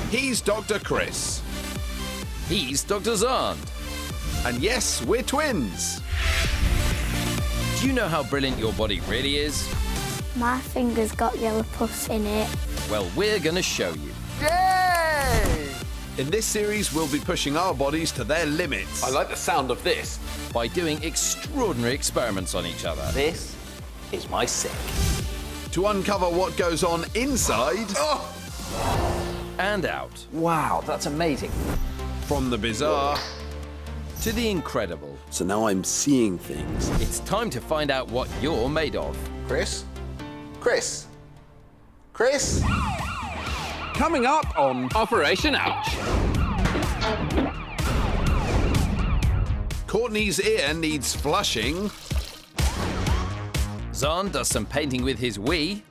He's Dr. Chris. He's Dr. Xand. And yes, we're twins. Do you know how brilliant your body really is? My finger's got yellow pus in it. Well, we're going to show you. Yay! In this series, we'll be pushing our bodies to their limits. I like the sound of this. By doing extraordinary experiments on each other. This is my sick. To uncover what goes on inside And out. Wow, that's amazing. from the bizarre. To the incredible. So now I'm seeing things. It's time to find out what you're made of. Chris? Chris? Chris? Coming up on Operation Ouch. Courtney's ear needs flushing. Xand does some painting with his Wii.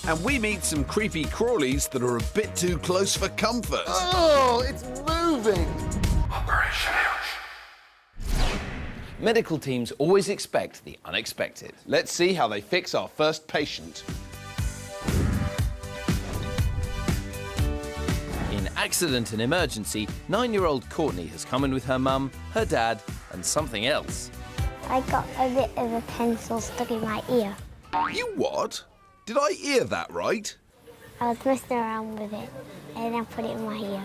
And we meet some creepy crawlies that are a bit too close for comfort. Oh, it's moving. Operation Ouch. Medical teams always expect the unexpected. Let's see how they fix our first patient. In Accident and Emergency, 9-year-old Courtney has come in with her mum, her dad, and something else. I got a bit of a pencil stuck in my ear. You what? Did I hear that right? I was messing around with it and I put it in my ear.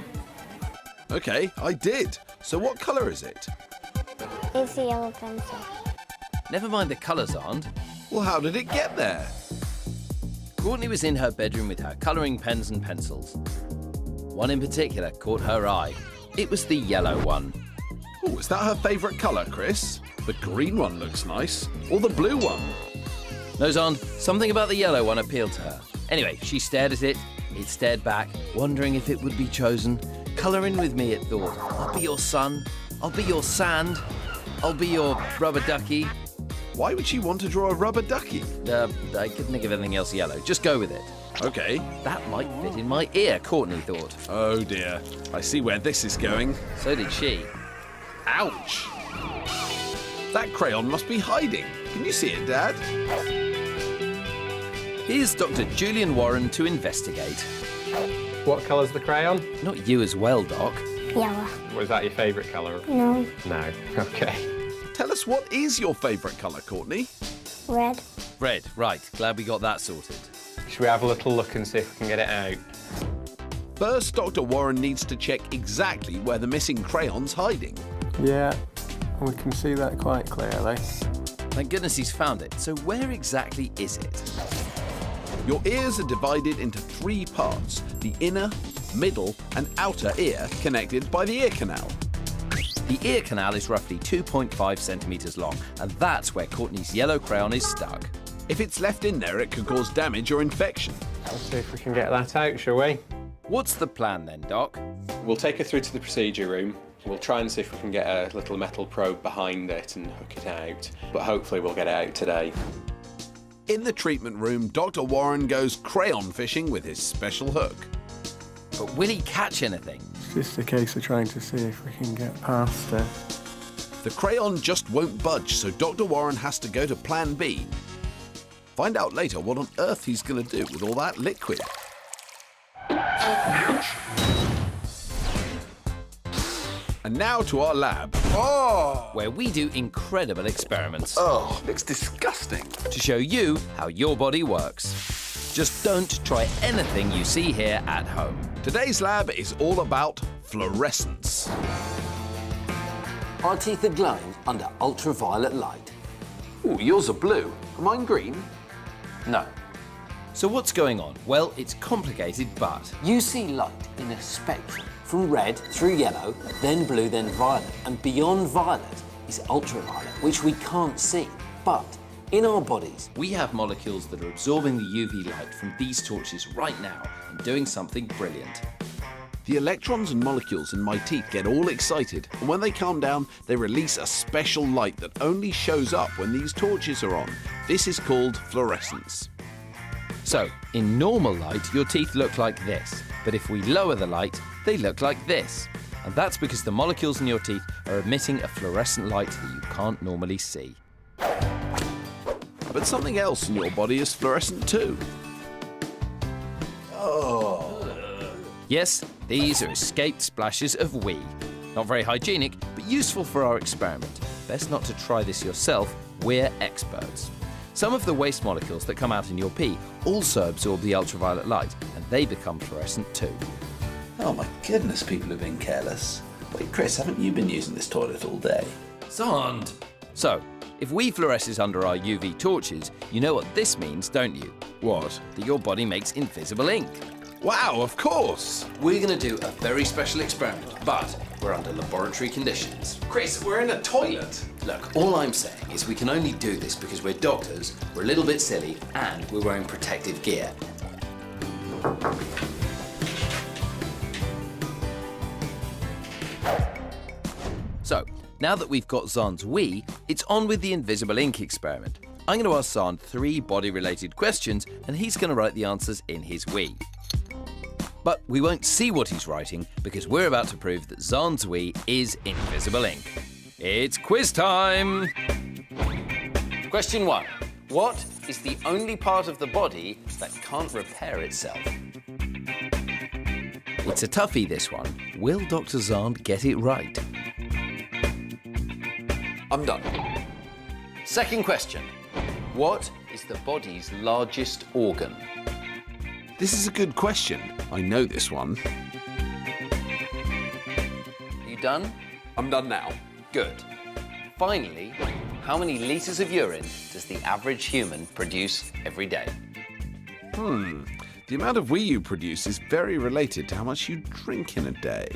Okay, I did. So what colour is it? It's a yellow pencil. Never mind the colours, Xand. Well, how did it get there? Courtney was in her bedroom with her colouring pens and pencils. One in particular caught her eye. It was the yellow one. Oh, is that her favourite colour, Chris? The green one looks nice. Or the blue one? No, Xand, something about the yellow one appealed to her. Anyway, she stared at it. It stared back, wondering if it would be chosen. Colour in with me, it thought. I'll be your sun. I'll be your sand. I'll be your rubber ducky. Why would she want to draw a rubber ducky? I couldn't think of anything else yellow. Just go with it. Okay. That might fit in my ear, Courtney thought. Oh dear. I see where this is going. So did she. Ouch! That crayon must be hiding. Can you see it, Dad? Here's Dr. Julian Warren to investigate. What colour's the crayon? Not you as well, Doc. Yellow. Was that your favourite colour? No. No. OK. Tell us, what is your favourite colour, Courtney? Red. Red, right. Glad we got that sorted. Should we have a little look and see if we can get it out? First, Dr. Warren needs to check exactly where the missing crayon's hiding. Yeah, we can see that quite clearly. Thank goodness he's found it. So where exactly is it? Your ears are divided into 3 parts, the inner, middle and outer ear connected by the ear canal. The ear canal is roughly 2.5 centimetres long, and that's where Courtney's yellow crayon is stuck. If it's left in there, it could cause damage or infection. Let's see if we can get that out, shall we? What's the plan then, Doc? We'll take her through to the procedure room. We'll try and see if we can get a little metal probe behind it and hook it out, but hopefully we'll get it out today. In the treatment room, Dr. Warren goes crayon fishing with his special hook. But will he catch anything? It's just a case of trying to see if we can get past it. The crayon just won't budge, so Dr. Warren has to go to plan B. Find out later what on earth he's going to do with all that liquid. And now to our lab. Oh! Where we do incredible experiments Oh, looks disgusting. to show you how your body works. Just don't try anything you see here at home. Today's lab is all about fluorescence. Our teeth are glowing under ultraviolet light. Ooh, yours are blue. Are mine green? No. So what's going on? Well, it's complicated, but You see light in a spectrum from red through yellow, then blue, then violet. And beyond violet is ultraviolet, which we can't see. But in our bodies, we have molecules that are absorbing the UV light from these torches right now and doing something brilliant. The electrons and molecules in my teeth get all excited, and when they calm down, they release a special light that only shows up when these torches are on. This is called fluorescence. So, in normal light, your teeth look like this. But if we lower the light, they look like this. And that's because the molecules in your teeth are emitting a fluorescent light that you can't normally see. But something else in your body is fluorescent too. Oh. Yes, these are escaped splashes of wee. Not very hygienic, but useful for our experiment. Best not to try this yourself, we're experts. Some of the waste molecules that come out in your pee also absorb the ultraviolet light, and they become fluorescent too. Oh my goodness, people have been careless. Wait, Chris, haven't you been using this toilet all day? Xand! So, if wee fluoresces under our UV torches, you know what this means, don't you? What? That your body makes invisible ink. Wow, of course! We're going to do a very special experiment, but we're under laboratory conditions. Chris, we're in a toilet. Look, all I'm saying is we can only do this because we're doctors, we're a little bit silly, and we're wearing protective gear. So, now that we've got Xand's wee, it's on with the invisible ink experiment. I'm going to ask Xand 3 body-related questions, and he's going to write the answers in his wee. But we won't see what he's writing because we're about to prove that Xand's wee is invisible ink. It's quiz time! Question 1. What is the only part of the body that can't repair itself? It's a toughie, this one. Will Dr. Xand get it right? I'm done. Second question. What is the body's largest organ? This is a good question. I know this one. You done? I'm done now. Good. Finally, how many litres of urine does the average human produce every day? The amount of wee you produce is very related to how much you drink in a day.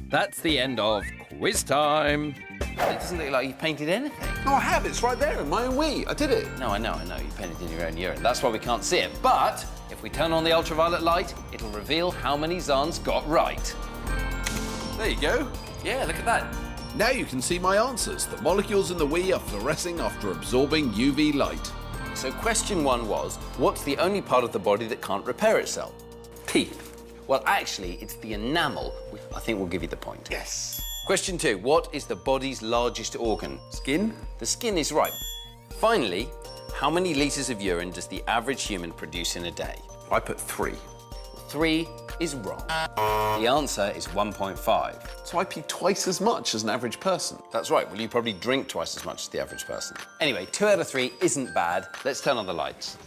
That's the end of quiz time. It doesn't look like you painted anything. Oh, I have. It's right there in my own wee. I did it. No, I know. You painted in your own urine. That's why we can't see it. But if we turn on the ultraviolet light, it'll reveal how many Xand's got right. There you go. Yeah, look at that. Now you can see my answers. The molecules in the wee are fluorescing after absorbing UV light. So question 1 was, what's the only part of the body that can't repair itself? Teeth. Well, actually, it's the enamel. I think we'll give you the point. Yes. Question 2, what is the body's largest organ? Skin? The skin is right. Finally, how many litres of urine does the average human produce in a day? I put 3. 3 is wrong. The answer is 1.5. So I pee twice as much as an average person. That's right. Well, you probably drink twice as much as the average person. Anyway, 2 out of 3 isn't bad. Let's turn on the lights.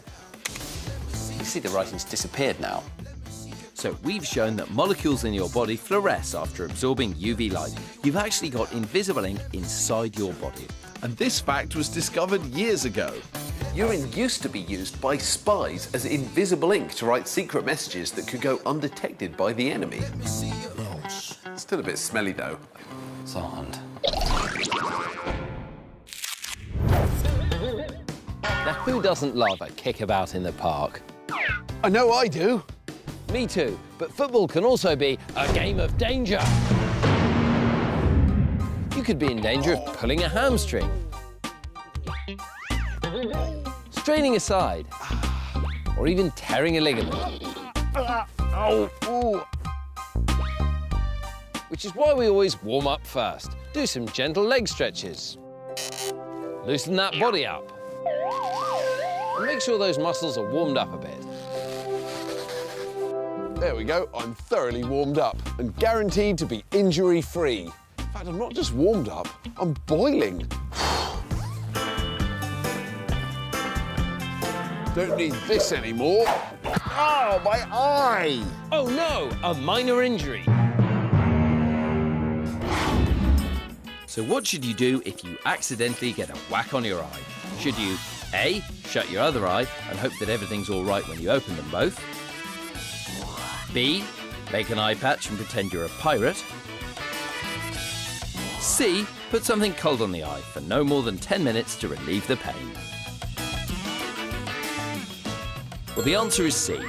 You see the writing's disappeared now. So we've shown that molecules in your body fluoresce after absorbing UV light. You've actually got invisible ink inside your body. And this fact was discovered years ago. Urine used to be used by spies as invisible ink to write secret messages that could go undetected by the enemy. Still a bit smelly, though. Xand. Now, who doesn't love a kickabout in the park? I know I do. Me too, but football can also be a game of danger. You could be in danger of pulling a hamstring, straining a side, or even tearing a ligament. Which is why we always warm up first. Do some gentle leg stretches. Loosen that body up. And make sure those muscles are warmed up a bit. There we go. I'm thoroughly warmed up and guaranteed to be injury-free. In fact, I'm not just warmed up, I'm boiling. Don't need this anymore. Oh, my eye! Oh no, a minor injury. So what should you do if you accidentally get a whack on your eye? Should you A, shut your other eye and hope that everything's all right when you open them both? B, make an eye patch and pretend you're a pirate? C, put something cold on the eye for no more than 10 minutes to relieve the pain. Well, the answer is C.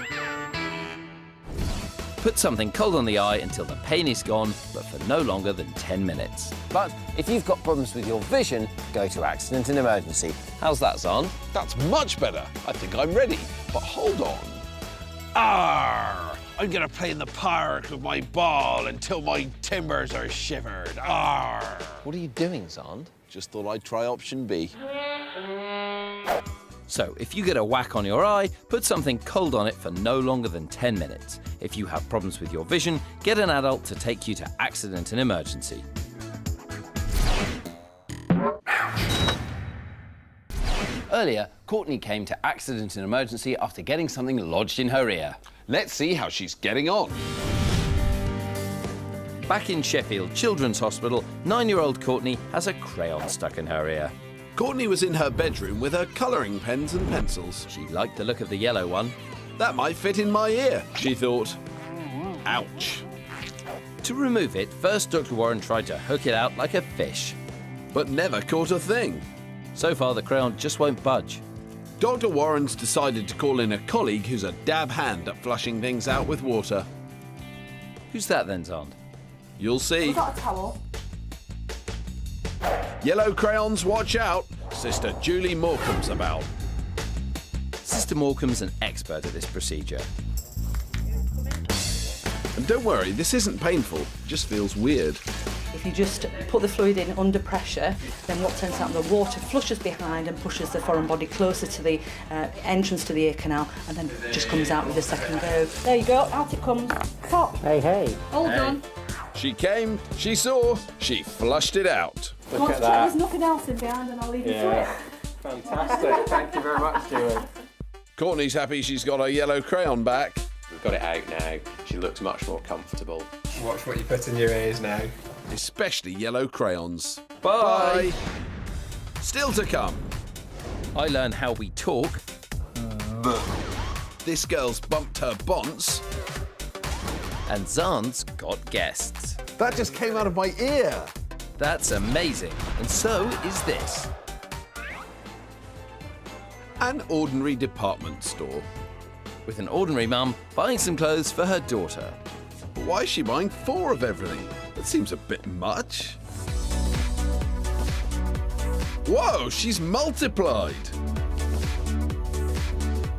Put something cold on the eye until the pain is gone, but for no longer than 10 minutes. But if you've got problems with your vision, go to accident and emergency. How's that, Xand? That's much better. I think I'm ready. But hold on. Arr! I'm gonna play in the park with my ball until my timbers are shivered. Arr! What are you doing, Xand? Just thought I'd try option B. So, if you get a whack on your eye, put something cold on it for no longer than 10 minutes. If you have problems with your vision, get an adult to take you to accident and emergency. Earlier, Courtney came to accident and emergency after getting something lodged in her ear. Let's see how she's getting on. Back in Sheffield Children's Hospital, 9-year-old Courtney has a crayon stuck in her ear. Courtney was in her bedroom with her colouring pens and pencils. She liked the look of the yellow one. That might fit in my ear, she thought. Ouch. To remove it, first Dr Warren tried to hook it out like a fish. But never caught a thing. So far, the crayon just won't budge. Dr Warren's decided to call in a colleague who's a dab hand at flushing things out with water. Who's that then, Xand? You'll see. I've got a towel. Yellow crayons, watch out. Sister Julie Morecambe's about. Sister Morecambe's an expert at this procedure. And don't worry, this isn't painful, just feels weird. If you just put the fluid in under pressure, then what tends to happen, the water flushes behind and pushes the foreign body closer to the entrance to the ear canal, and then just comes out with a second go. There you go, out it comes. Pop. Hey, hey. All done. She came, she saw, she flushed it out. Look at that. There's nothing else in behind, and I'll leave you to it. Fantastic. Thank you very much, Julie. Courtney's happy she's got her yellow crayon back. We've got it out now. She looks much more comfortable. Watch what you put in your ears now. Especially yellow crayons. Bye. Still to come. I learn how we talk. This girl's bumped her bonce. And Xand's got guests. That just came out of my ear. That's amazing. And so is this. An ordinary department store. With an ordinary mum buying some clothes for her daughter. But why is she buying 4 of everything? That seems a bit much. Whoa, she's multiplied.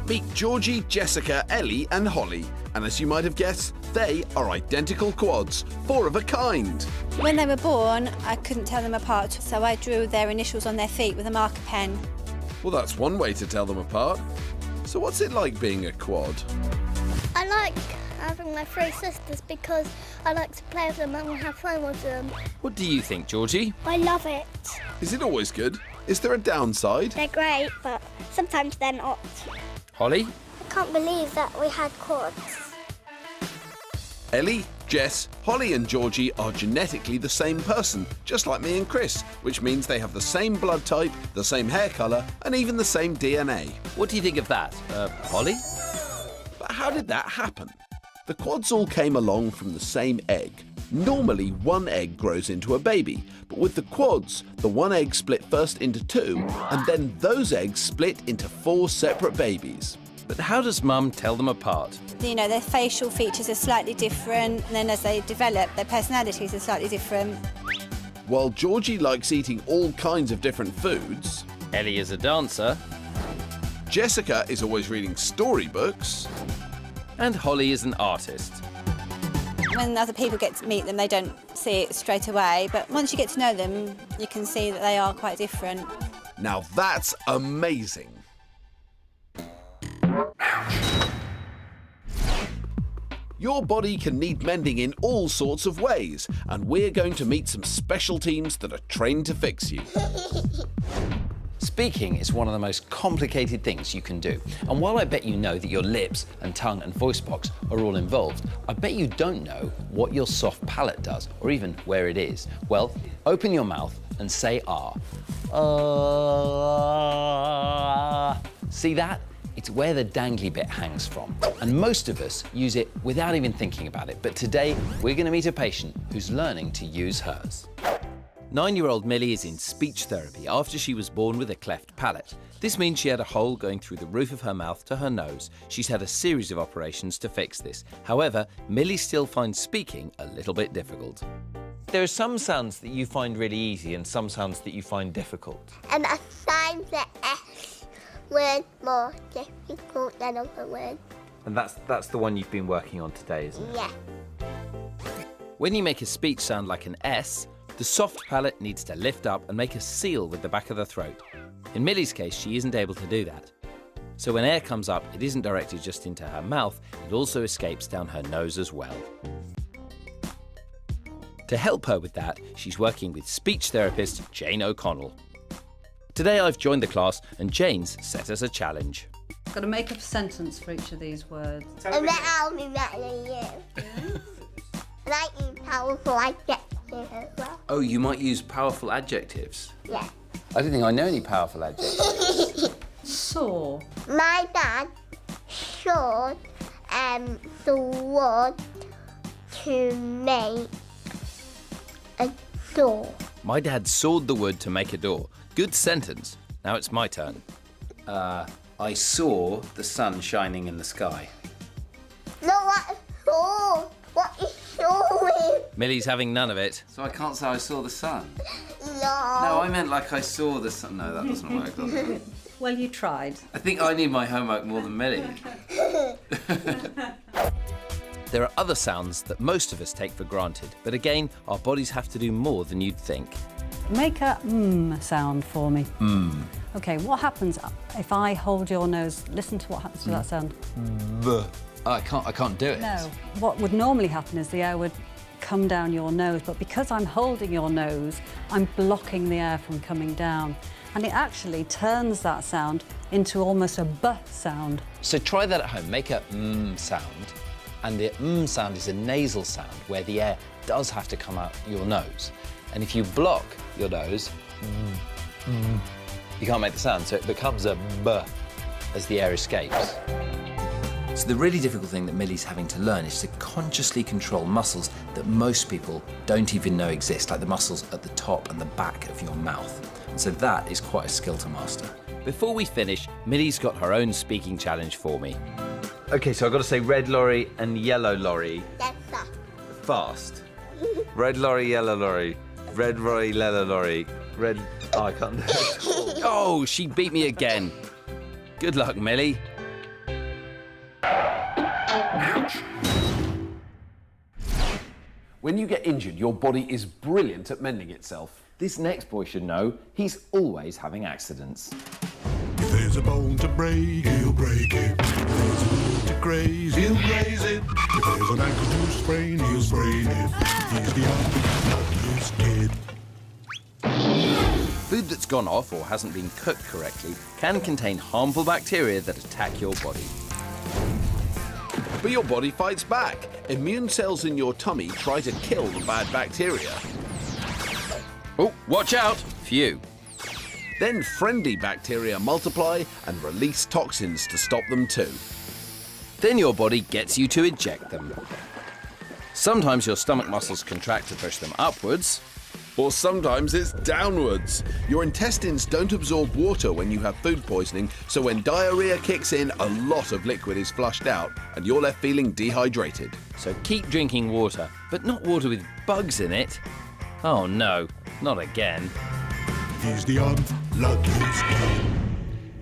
Meet Georgie, Jessica, Ellie and Holly. And as you might have guessed, they are identical quads, 4 of a kind. When they were born, I couldn't tell them apart, so I drew their initials on their feet with a marker pen. Well, that's one way to tell them apart. So what's it like being a quad? I like having my 3 sisters because I like to play with them and have fun with them. What do you think, Georgie? I love it. Is it always good? Is there a downside? They're great, but sometimes they're not. Holly? I can't believe that we had quads. Ellie, Jess, Holly and Georgie are genetically the same person, just like me and Chris, which means they have the same blood type, the same hair colour and even the same DNA. What do you think of that? Holly? But how did that happen? The quads all came along from the same egg. Normally, one egg grows into a baby, but with the quads, the one egg split first into 2, and then those eggs split into 4 separate babies. But how does Mum tell them apart? You know, their facial features are slightly different, and then as they develop, their personalities are slightly different. While Georgie likes eating all kinds of different foods, Ellie is a dancer, Jessica is always reading storybooks, and Holly is an artist. When other people get to meet them, they don't see it straight away, but once you get to know them, you can see that they are quite different. Now that's amazing. Your body can need mending in all sorts of ways, and we're going to meet some special teams that are trained to fix you. Speaking is one of the most complicated things you can do. And while I bet you know that your lips and tongue and voice box are all involved, I bet you don't know what your soft palate does, or even where it is. Well, open your mouth and say ah. See that? It's where the dangly bit hangs from. And most of us use it without even thinking about it. But today, we're going to meet a patient who's learning to use hers. 9-year-old Millie is in speech therapy after she was born with a cleft palate. This means she had a hole going through the roof of her mouth to her nose. She's had a series of operations to fix this. However, Millie still finds speaking a little bit difficult. There are some sounds that you find really easy and some sounds that you find difficult. And I find the S word more difficult than other words. And that's the one you've been working on today, isn't it? Yeah. When you make a speech sound like an S, the soft palate needs to lift up and make a seal with the back of the throat. In Millie's case, she isn't able to do that. So when air comes up, it isn't directed just into her mouth, it also escapes down her nose as well. To help her with that, she's working with speech therapist Jane O'Connell. Today I've joined the class and Jane's set us a challenge. Got to make up a sentence for each of these words. And then I'll be better than you. And I use powerful adjectives as well. Oh, you might use powerful adjectives? Yeah. I don't think I know any powerful adjectives. Saw. My dad sawed the wood to make a door. My dad sawed the wood to make a door. Good sentence. Now it's my turn. I saw the sun shining in the sky. No, what saw? What is sawing? Millie's having none of it. So I can't say I saw the sun. No. No, I meant like I saw the sun. No, that doesn't work, does it? Well, you tried. I think I need my homework more than Millie. There are other sounds that most of us take for granted, but again, our bodies have to do more than you'd think. Make a sound for me. Okay, what happens if I hold your nose? Listen to what happens to that sound. Oh, I can't do it. No. What would normally happen is the air would come down your nose, but because I'm holding your nose, I'm blocking the air from coming down. And it actually turns that sound into almost a B sound. So try that at home. Make a sound. And the sound is a nasal sound where the air does have to come out your nose. And if you block your nose, you can't make the sound, so it becomes a B as the air escapes. So the really difficult thing that Millie's having to learn is to consciously control muscles that most people don't even know exist, like the muscles at the top and the back of your mouth. And so that is quite a skill to master. Before we finish, Millie's got her own speaking challenge for me. Okay, so I've got to say red lorry and yellow lorry. That's that. Fast. Red lorry, yellow lorry. Red lorry, yellow lorry. Red... Oh, I can't do it. Oh, she beat me again. Good luck, Millie. When you get injured, your body is brilliant at mending itself. This next boy should know he's always having accidents. If there's a bone to break, he'll break it. If there's a root to graze, he'll graze it. If there's an ankle to sprain, he'll sprain it. He's the unluckiest kid. Food that's gone off or hasn't been cooked correctly can contain harmful bacteria that attack your body. But your body fights back. Immune cells in your tummy try to kill the bad bacteria. Oh, watch out! Phew. Then friendly bacteria multiply and release toxins to stop them too. Then your body gets you to eject them. Sometimes your stomach muscles contract to push them upwards. Or sometimes it's downwards. Your intestines don't absorb water when you have food poisoning, so when diarrhea kicks in, a lot of liquid is flushed out and you're left feeling dehydrated. So keep drinking water, but not water with bugs in it. Oh no, not again. He's the unluckiest kid.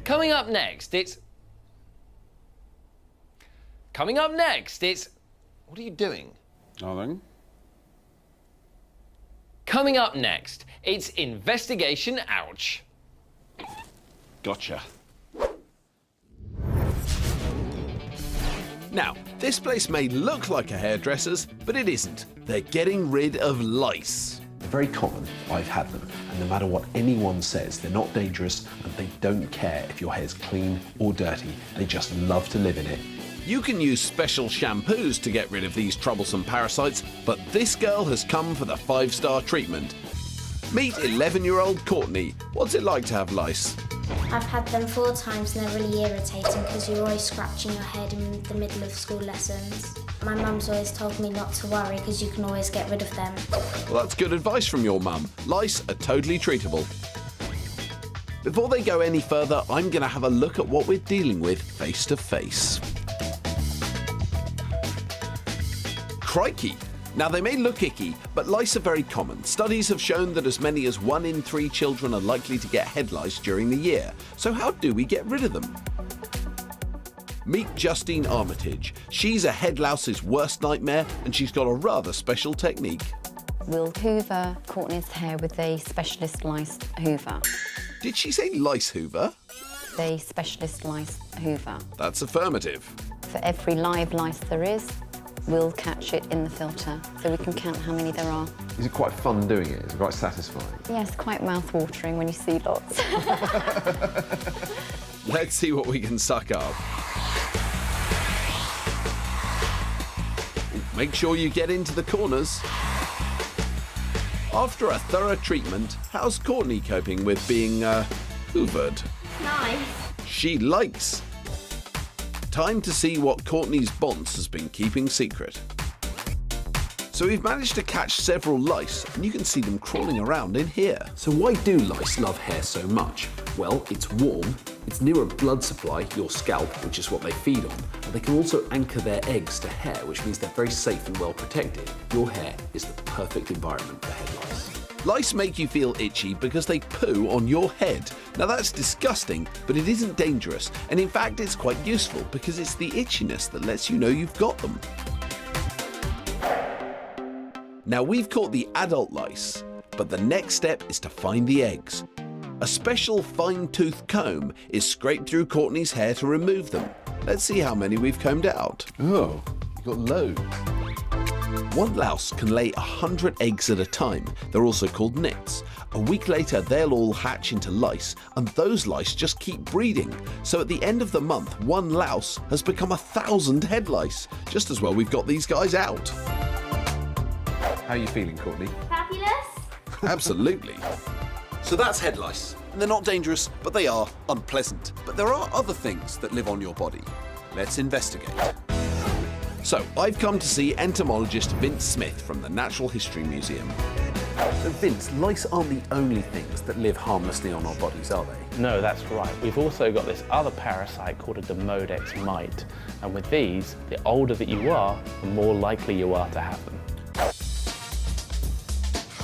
Coming up next, it's... What are you doing? Nothing. Coming up next, it's Investigation Ouch. Gotcha. Now, this place may look like a hairdresser's, but it isn't. They're getting rid of lice. They're very common. I've had them. And no matter what anyone says, they're not dangerous and they don't care if your hair's clean or dirty. They just love to live in it. You can use special shampoos to get rid of these troublesome parasites, but this girl has come for the 5-star treatment. Meet 11-year-old Courtney. What's it like to have lice? I've had them 4 times and they're really irritating because you're always scratching your head in the middle of school lessons. My mum's always told me not to worry because you can always get rid of them. Well, that's good advice from your mum. Lice are totally treatable. Before they go any further, I'm going to have a look at what we're dealing with face to face. Crikey! Now, they may look icky, but lice are very common. Studies have shown that as many as 1 in 3 children are likely to get head lice during the year. So how do we get rid of them? Meet Justine Armitage. She's a head louse's worst nightmare, and she's got a rather special technique. We'll hoover Courtney's hair with a specialist lice hoover. Did she say lice hoover? with a specialist lice hoover. That's affirmative. For every live lice there is, we'll catch it in the filter, so we can count how many there are. Is it quite fun doing it? Is it quite satisfying? Yes, quite mouth-watering when you see lots. Let's see what we can suck up. Make sure you get into the corners. After a thorough treatment, how's Courtney coping with being, hoovered? Nice. She likes. Time to see what Courtney's bonce has been keeping secret. So we've managed to catch several lice, and you can see them crawling around in here. So why do lice love hair so much? Well, it's warm, it's near a blood supply, your scalp, which is what they feed on, and they can also anchor their eggs to hair, which means they're very safe and well protected. Your hair is the perfect environment for head lice. Lice make you feel itchy because they poo on your head. Now that's disgusting, but it isn't dangerous, and in fact it's quite useful because it's the itchiness that lets you know you've got them. Now we've caught the adult lice, but the next step is to find the eggs. A special fine-toothed comb is scraped through Courtney's hair to remove them. Let's see how many we've combed out. Oh, you've got loads. One louse can lay 100 eggs at a time. They're also called nits. A week later, they'll all hatch into lice, and those lice just keep breeding. So at the end of the month, one louse has become 1,000 head lice. Just as well we've got these guys out. How are you feeling, Courtney? Fabulous. Absolutely. So that's head lice. They're not dangerous, but they are unpleasant. But there are other things that live on your body. Let's investigate. So I've come to see entomologist Vince Smith from the Natural History Museum. So Vince, lice aren't the only things that live harmlessly on our bodies, are they? No, that's right. We've also got this other parasite called a Demodex mite. And with these, the older that you are, the more likely you are to have them.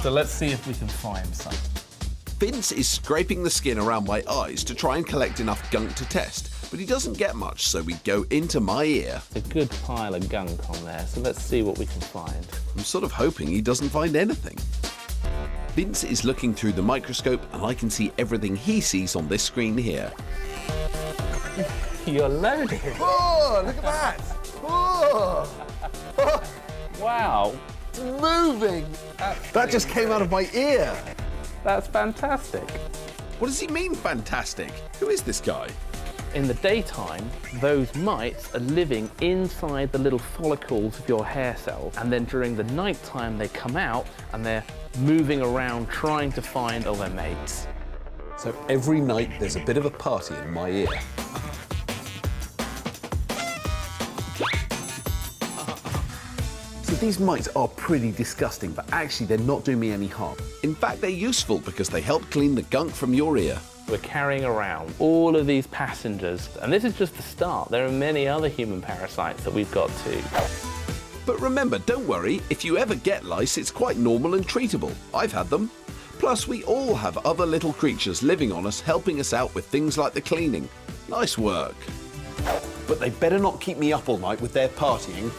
So let's see if we can find some. Vince is scraping the skin around my eyes to try and collect enough gunk to test, but he doesn't get much, so we go into my ear. A good pile of gunk on there, so let's see what we can find. I'm sort of hoping he doesn't find anything. Vince is looking through the microscope, and I can see everything he sees on this screen here. You're loaded. Oh, look at that! Oh. Wow. It's moving! That just came out of my ear. That's fantastic. What does he mean, fantastic? Who is this guy? In the daytime, those mites are living inside the little follicles of your hair cells, and then during the nighttime they come out and they're moving around trying to find other mates. So every night there's a bit of a party in my ear. So these mites are pretty disgusting, but actually they're not doing me any harm. In fact, they're useful because they help clean the gunk from your ear. We're carrying around all of these passengers, and this is just the start. There are many other human parasites that we've got too. But remember, don't worry, if you ever get lice, it's quite normal and treatable. I've had them. Plus, we all have other little creatures living on us, helping us out with things like the cleaning. Nice work. But they better not keep me up all night with their partying.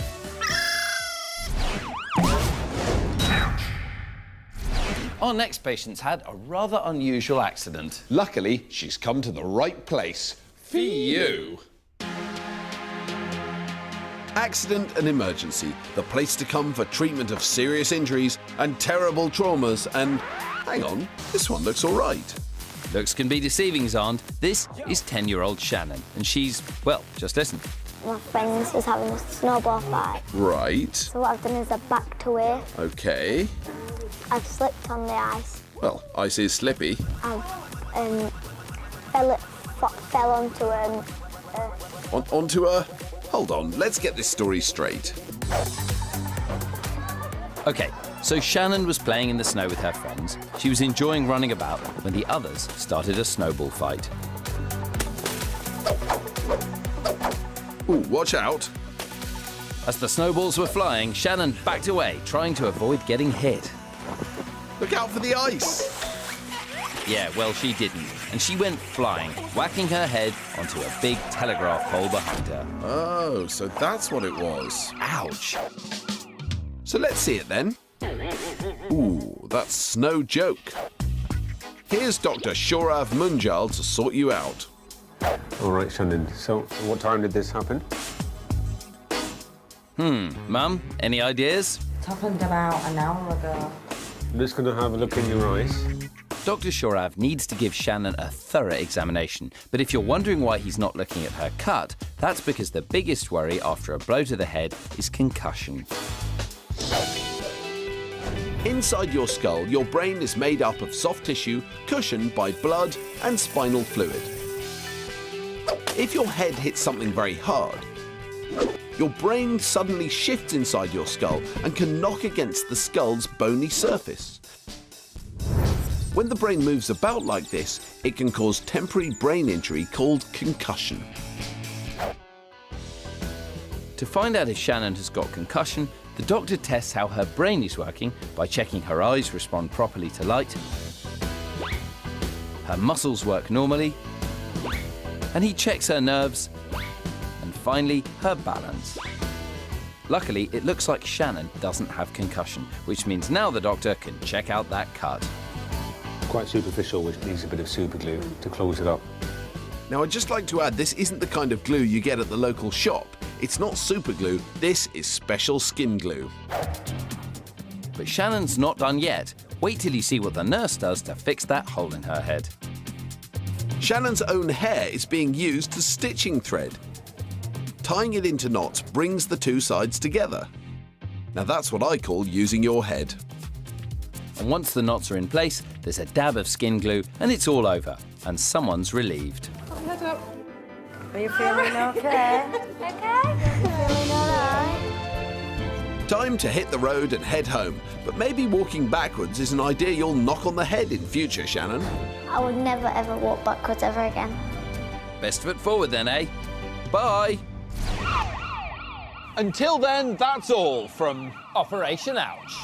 Our next patient's had a rather unusual accident. Luckily, she's come to the right place. For you. Accident and emergency, the place to come for treatment of serious injuries and terrible traumas. And hang on, this one looks all right. Looks can be deceiving, Xand. This is 10-year-old Shannon, and she's, well, just listen. My friends was having a snowball fight. Right. So what I've done is I've backed away. Okay. I've slipped on the ice. Well, ice is slippy. I've fell onto Onto a... Hold on, let's get this story straight. Okay, so Shannon was playing in the snow with her friends. She was enjoying running about when the others started a snowball fight. Ooh, watch out. As the snowballs were flying, Shannon backed away, trying to avoid getting hit. Look out for the ice. Yeah, well, she didn't. And she went flying, whacking her head onto a big telegraph pole behind her. Oh, so that's what it was. Ouch. So let's see it then. Ooh, that's no joke. Here's Dr. Shorav Munjal to sort you out. All right, Shannon, so what time did this happen? Mum, any ideas? It happened about an hour ago. I'm just going to have a look in your eyes. Dr Xand needs to give Shannon a thorough examination, but if you're wondering why he's not looking at her cut, that's because the biggest worry after a blow to the head is concussion. Inside your skull, your brain is made up of soft tissue cushioned by blood and spinal fluid. If your head hits something very hard, your brain suddenly shifts inside your skull and can knock against the skull's bony surface. When the brain moves about like this, it can cause temporary brain injury called concussion. To find out if Shannon has got concussion, the doctor tests how her brain is working by checking her eyes respond properly to light, her muscles work normally, and he checks her nerves, and finally, her balance. Luckily, it looks like Shannon doesn't have concussion, which means now the doctor can check out that cut. Quite superficial, which needs a bit of super glue to close it up. Now, I'd just like to add, this isn't the kind of glue you get at the local shop. It's not super glue, this is special skin glue. But Shannon's not done yet. Wait till you see what the nurse does to fix that hole in her head. Shannon's own hair is being used as stitching thread. Tying it into knots brings the two sides together. Now that's what I call using your head. And once the knots are in place, there's a dab of skin glue and it's all over. And someone's relieved. Are you feeling okay? Feeling alright? Time to hit the road and head home. But maybe walking backwards is an idea you'll knock on the head in future, Shannon. I would never ever walk backwards ever again. Best foot forward then, eh? Bye! Until then, that's all from Operation Ouch.